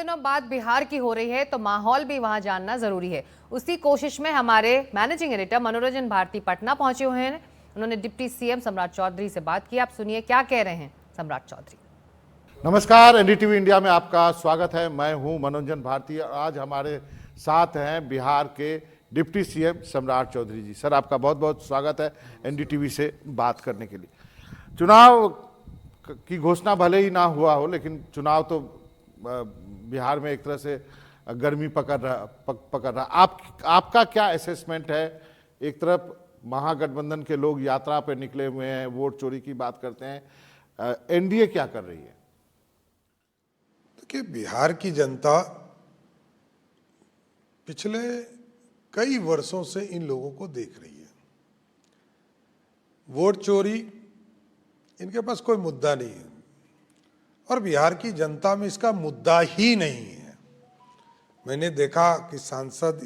दिनों बाद बिहार की हो रही है तो माहौल भी वहां जानना जरूरी है। उसी कोशिश में हमारे मैनेजिंग एडिटर मनोरंजन भारती पटना पहुंचे हुए हैं। उन्होंने डिप्टी सीएम सम्राट चौधरी से बात की। आप सुनिए क्या कह रहे हैं सम्राट चौधरी। नमस्कार, एनडीटीवी इंडिया में आपका स्वागत है। मैं हूं मनोरंजन भारती और आज हमारे साथ हैं बिहार के डिप्टी सीएम सम्राट चौधरी जी। सर, आपका बहुत बहुत स्वागत है एनडीटीवी से बात करने के लिए। चुनाव की घोषणा भले ही ना हुआ हो, लेकिन चुनाव तो बिहार में एक तरह से गर्मी पकड़ रहा। आपका क्या असेसमेंट है? एक तरफ महागठबंधन के लोग यात्रा पे निकले हुए हैं, वोट चोरी की बात करते हैं, एनडीए क्या कर रही है? देखिए, बिहार की जनता पिछले कई वर्षों से इन लोगों को देख रही है। वोट चोरी इनके पास कोई मुद्दा नहीं है और बिहार की जनता में इसका मुद्दा ही नहीं है। मैंने देखा कि सांसद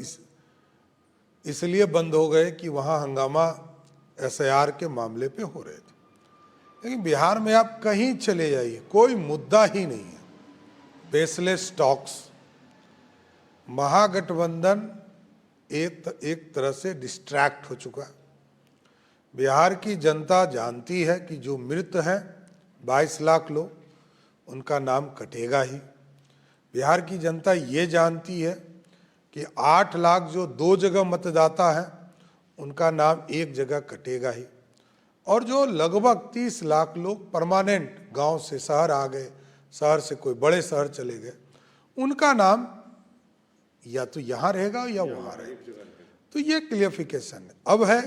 इसलिए बंद हो गए कि वहाँ हंगामा एसआईआर के मामले पे हो रहे थे, लेकिन बिहार में आप कहीं चले जाइए, कोई मुद्दा ही नहीं है। बेसलेस टॉक्स, महागठबंधन एक तरह से डिस्ट्रैक्ट हो चुका है। बिहार की जनता जानती है कि जो मृत हैं 22 लाख लोग, उनका नाम कटेगा ही। बिहार की जनता ये जानती है कि 8 लाख जो 2 जगह मतदाता हैं, उनका नाम एक जगह कटेगा ही। और जो लगभग 30 लाख लोग परमानेंट गांव से शहर आ गए, शहर से कोई बड़े शहर चले गए, उनका नाम या तो यहाँ रहेगा या वहाँ रहेगा। तो ये क्लियरिफिकेशन अब है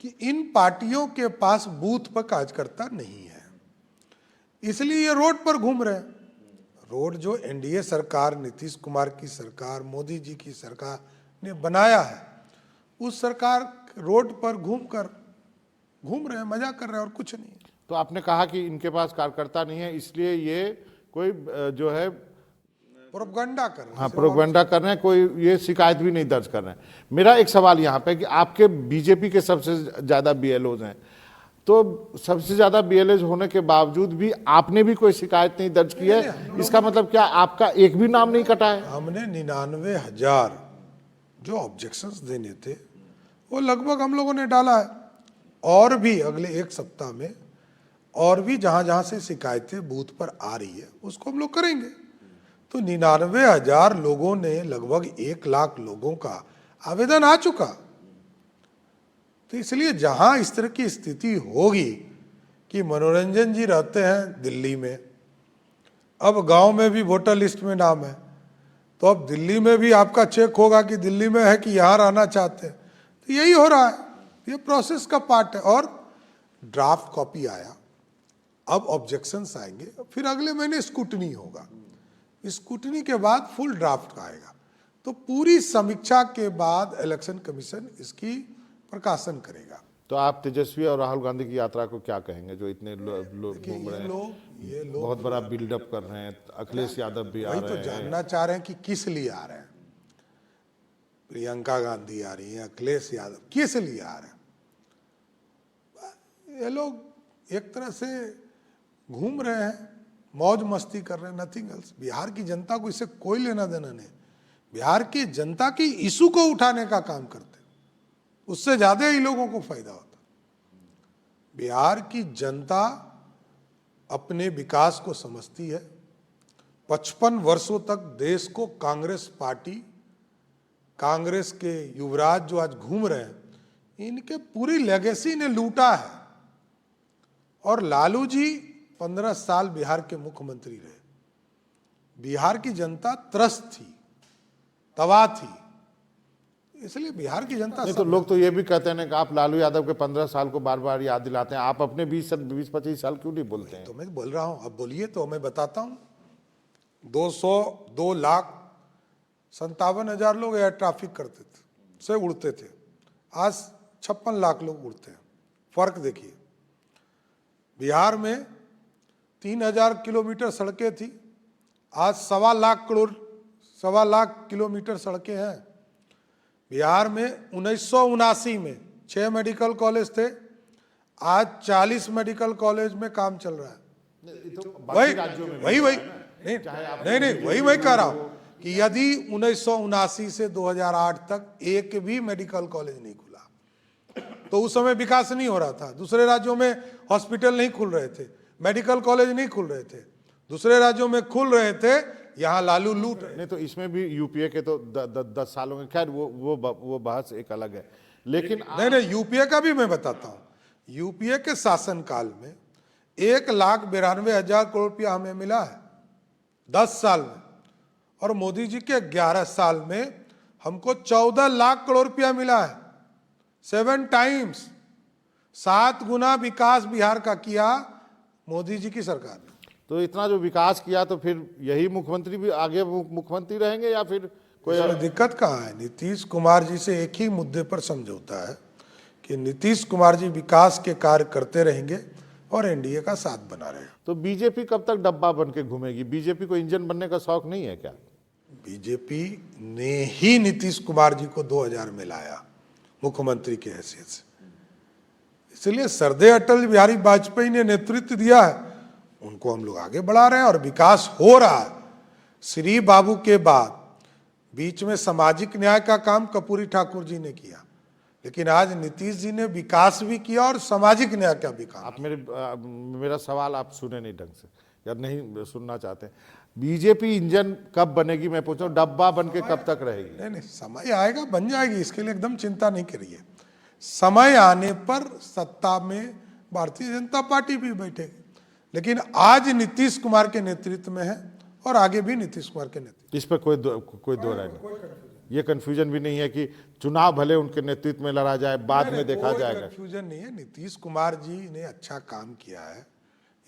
कि इन पार्टियों के पास बूथ पर कार्यकर्ता नहीं है, इसलिए ये रोड पर घूम रहे हैं। रोड जो एनडीए सरकार, नीतीश कुमार की सरकार, मोदी जी की सरकार ने बनाया है, उस सरकार रोड पर घूम रहे हैं, मजा कर रहे हैं और कुछ नहीं। तो आपने कहा कि इनके पास कार्यकर्ता नहीं है, इसलिए ये कोई जो है प्रोपगंडा कर रहे हैं। हाँ, प्रोपगंडा कर रहे हैं, कोई ये शिकायत भी नहीं दर्ज कर रहे हैं। मेरा एक सवाल यहाँ पे कि आपके बीजेपी के सबसे ज़्यादा बीएलओज हैं, तो सबसे ज़्यादा बीएलओज होने के बावजूद भी आपने भी कोई शिकायत नहीं दर्ज की है। इसका मतलब क्या आपका एक भी नाम नहीं कटा है? हमने 99,000 जो ऑब्जेक्शंस देने थे वो लगभग हम लोगों ने डाला है, और भी अगले एक सप्ताह में और भी जहाँ जहाँ से शिकायतें बूथ पर आ रही है उसको हम लोग करेंगे। तो 99,000 लोगों ने, लगभग 1 लाख लोगों का आवेदन आ चुका। तो इसलिए जहां इस तरह की स्थिति होगी कि मनोरंजन जी रहते हैं दिल्ली में, अब गांव में भी वोटर लिस्ट में नाम है, तो अब दिल्ली में भी आपका चेक होगा कि दिल्ली में है कि यहाँ रहना चाहते हैं। तो यही हो रहा है, ये प्रोसेस का पार्ट है। और ड्राफ्ट कॉपी आया, अब ऑब्जेक्शंस आएंगे, फिर अगले महीने स्क्रूटनी होगा, स्क्रूटनी के बाद फुल ड्राफ्ट आएगा। तो पूरी समीक्षा के बाद इलेक्शन कमीशन इसकी प्रकाशन करेगा। तो आप तेजस्वी और राहुल गांधी की यात्रा को क्या कहेंगे, जो इतने लोग घूम रहे हैं, ये लोग बहुत बड़ा बिल्डअप कर रहे हैं, अखिलेश यादव भी आ रहे हैं। तो जानना चाह रहे हैं कि किस लिए आ रहे हैं। प्रियंका गांधी आ रही है, अखिलेश यादव किस लिए आ रहे हैं? ये लोग एक तरह से घूम रहे हैं, मौज मस्ती कर रहे हैं, नथिंग एल्स। बिहार की जनता को इससे कोई लेना देना नहीं। बिहार की जनता की इशू को उठाने का काम करते, उससे ज्यादा ही लोगों को फायदा होता। बिहार की जनता अपने विकास को समझती है। 55 वर्षों तक देश को कांग्रेस पार्टी, कांग्रेस के युवराज जो आज घूम रहे हैं, इनके पूरी लेगेसी ने लूटा है। और लालू जी 15 साल बिहार के मुख्यमंत्री रहे। बिहार की जनता त्रस्त थी, तबाह थी, इसलिए बिहार की जनता नहीं, तो लोग तो ये भी कहते हैं कि आप लालू यादव के 15 साल को बार बार याद दिलाते हैं, आप अपने 20-25 साल क्यों नहीं बोलते हैं? तो मैं बोल रहा हूं, अब बोलिए तो मैं बताता हूं। 2,57,000 लोग एयर ट्रैफिक करते थे, से उड़ते थे, आज 56 लाख लोग उड़ते हैं। फर्क देखिए। बिहार में 3,000 किलोमीटर सड़कें थी, आज 1.25 लाख किलोमीटर सड़कें हैं। बिहार में 1979 में 6 मेडिकल कॉलेज थे, आज 40 मेडिकल कॉलेज में काम चल रहा है। तो बाकी राज्यों में वही नहीं नहीं, वही मैं कह रहा हूं कि यदि 1979 से 2008 तक एक भी मेडिकल कॉलेज नहीं खुला तो उस समय विकास नहीं हो रहा था। दूसरे राज्यों में हॉस्पिटल नहीं खुल रहे थे, मेडिकल कॉलेज नहीं खुल रहे थे, दूसरे राज्यों में खुल रहे थे, यहाँ लालू लूट रहे। नहीं तो इसमें भी यूपीए के तो 10 सालों में, खैर वो बहस एक अलग है। लेकिन नहीं, यूपीए का भी मैं बताता हूँ। यूपीए के शासनकाल में 1,92,000 करोड़ रुपया हमें मिला है 10 साल में, और मोदी जी के 11 साल में हमको 14 लाख करोड़ रुपया मिला है। 7 टाइम्स, 7 गुना विकास बिहार का किया मोदी जी की सरकार ने। तो इतना जो विकास किया तो फिर यही मुख्यमंत्री भी आगे मुख्यमंत्री रहेंगे या फिर कोई इसमें दिक्कत कहाँ है? नीतीश कुमार जी से एक ही मुद्दे पर समझौता है कि नीतीश कुमार जी विकास के कार्य करते रहेंगे और एनडीए का साथ बना रहेगा। तो बीजेपी कब तक डब्बा बन के घूमेगी? बीजेपी को इंजन बनने का शौक नहीं है क्या? बीजेपी ने ही नीतीश कुमार जी को 2000 में लाया मुख्यमंत्री की हैसियत से, इसलिए सरदे अटल बिहारी वाजपेयी ने नेतृत्व दिया है, उनको हम लोग आगे बढ़ा रहे हैं और विकास हो रहा है। श्री बाबू के बाद बीच में सामाजिक न्याय का काम कर्पूरी ठाकुर जी ने किया, लेकिन आज नीतीश जी ने विकास भी किया और सामाजिक न्याय का भी काम। आप मेरा सवाल आप सुने नहीं ढंग से या नहीं सुनना चाहते हैं। बीजेपी इंजन कब बनेगी मैं पूछ रहा हूँ, डब्बा बन के कब तक रहेगी? नहीं, समय आएगा, बन जाएगी, इसके लिए एकदम चिंता नहीं करिए। समय आने पर सत्ता में भारतीय जनता पार्टी भी बैठेगी, लेकिन आज नीतीश कुमार के नेतृत्व में है और आगे भी नीतीश कुमार के नेतृत्व। इस पर कोई दो राय नहीं, ये कंफ्यूजन भी नहीं है कि चुनाव भले उनके नेतृत्व में लड़ा जाए, बाद में देखा जाएगा। कंफ्यूजन नहीं है, नीतीश कुमार जी ने अच्छा काम किया है,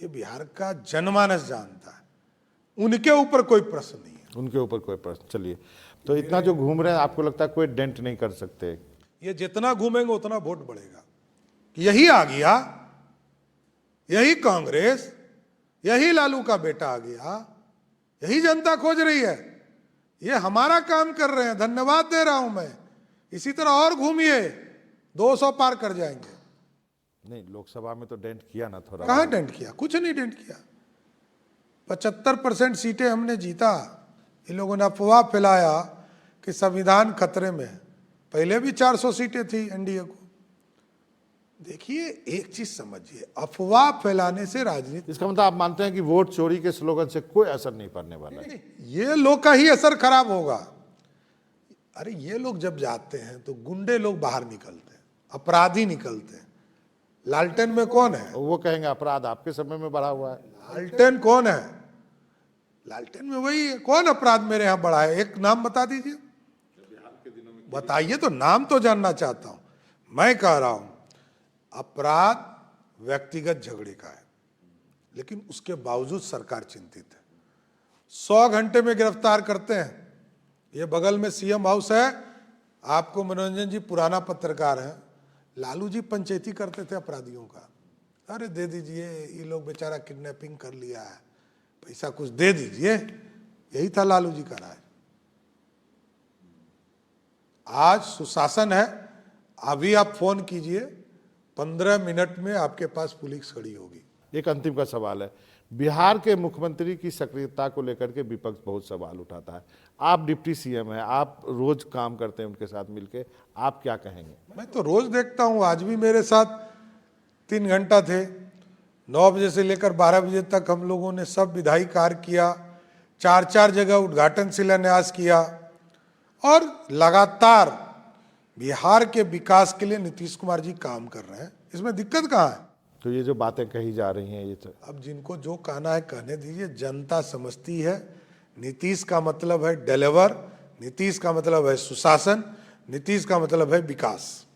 ये बिहार का जनमानस जानता है, उनके ऊपर कोई प्रश्न नहीं है। उनके ऊपर कोई प्रश्न। चलिए, तो इतना जो घूम रहे हैं आपको लगता है कोई डेंट नहीं कर सकते? ये जितना घूमेंगे उतना वोट बढ़ेगा। यही आ गया, यही कांग्रेस, यही लालू का बेटा आ गया, यही जनता खोज रही है, ये हमारा काम कर रहे हैं, धन्यवाद दे रहा हूं मैं। इसी तरह और घूमिए, 200 पार कर जाएंगे। नहीं, लोकसभा में तो डेंट किया ना थोड़ा। कहां डेंट किया? कुछ नहीं डेंट किया। 75% सीटें हमने जीता। इन लोगों ने अफवाह फैलाया कि संविधान खतरे में है, पहले भी 400 सीटें थी एनडीए को। देखिए, एक चीज समझिए, अफवाह फैलाने से राजनीति। इसका मतलब आप मानते हैं कि वोट चोरी के स्लोगन से कोई असर नहीं पड़ने वाला है? ये लोग का ही असर खराब होगा। अरे ये लोग जब जाते हैं तो गुंडे लोग बाहर निकलते हैं, अपराधी निकलते हैं। लालटेन में कौन है? वो कहेंगे अपराध आपके समय में बढ़ा हुआ है। लालटेन कौन है? लालटेन में वही है। कौन अपराध मेरे यहां बढ़ा है? एक नाम बता दीजिए, बताइए तो, नाम तो जानना चाहता हूं। मैं कह रहा हूं अपराध व्यक्तिगत झगड़े का है, लेकिन उसके बावजूद सरकार चिंतित है। 100 घंटे में गिरफ्तार करते हैं। ये बगल में सीएम हाउस है, आपको मनोरंजन जी पुराना पत्रकार है, लालू जी पंचायती करते थे अपराधियों का। अरे दे दीजिए, ये लोग बेचारा किडनैपिंग कर लिया है, पैसा कुछ दे दीजिए, यही था लालू जी का राज। आज सुशासन है, अभी आप फोन कीजिए, 15 मिनट में आपके पास पुलिस खड़ी होगी। एक अंतिम का सवाल है, बिहार के मुख्यमंत्री की सक्रियता को लेकर के विपक्ष बहुत सवाल उठाता है। आप डिप्टी सीएम हैं, आप रोज काम करते हैं उनके साथ मिलके, आप क्या कहेंगे? मैं तो रोज देखता हूं, आज भी मेरे साथ 3 घंटा थे। 9 बजे से लेकर 12 बजे तक हम लोगों ने सब विधायी कार्य किया, 4 जगह उद्घाटन शिलान्यास किया, और लगातार बिहार के विकास के लिए नीतीश कुमार जी काम कर रहे हैं। इसमें दिक्कत कहाँ है? तो ये जो बातें कही जा रही हैं, ये तो अब जिनको जो कहना है कहने दीजिए, जनता समझती है। नीतीश का मतलब है डिलीवर, नीतीश का मतलब है सुशासन, नीतीश का मतलब है विकास।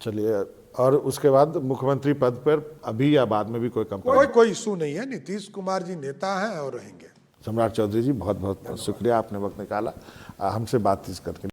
चलिए, और उसके बाद मुख्यमंत्री पद पर अभी या बाद में भी कोई इशू नहीं है। नीतीश कुमार जी नेता हैं और रहेंगे। सम्राट चौधरी जी, बहुत बहुत शुक्रिया, आपने वक्त निकाला हमसे बातचीत करके।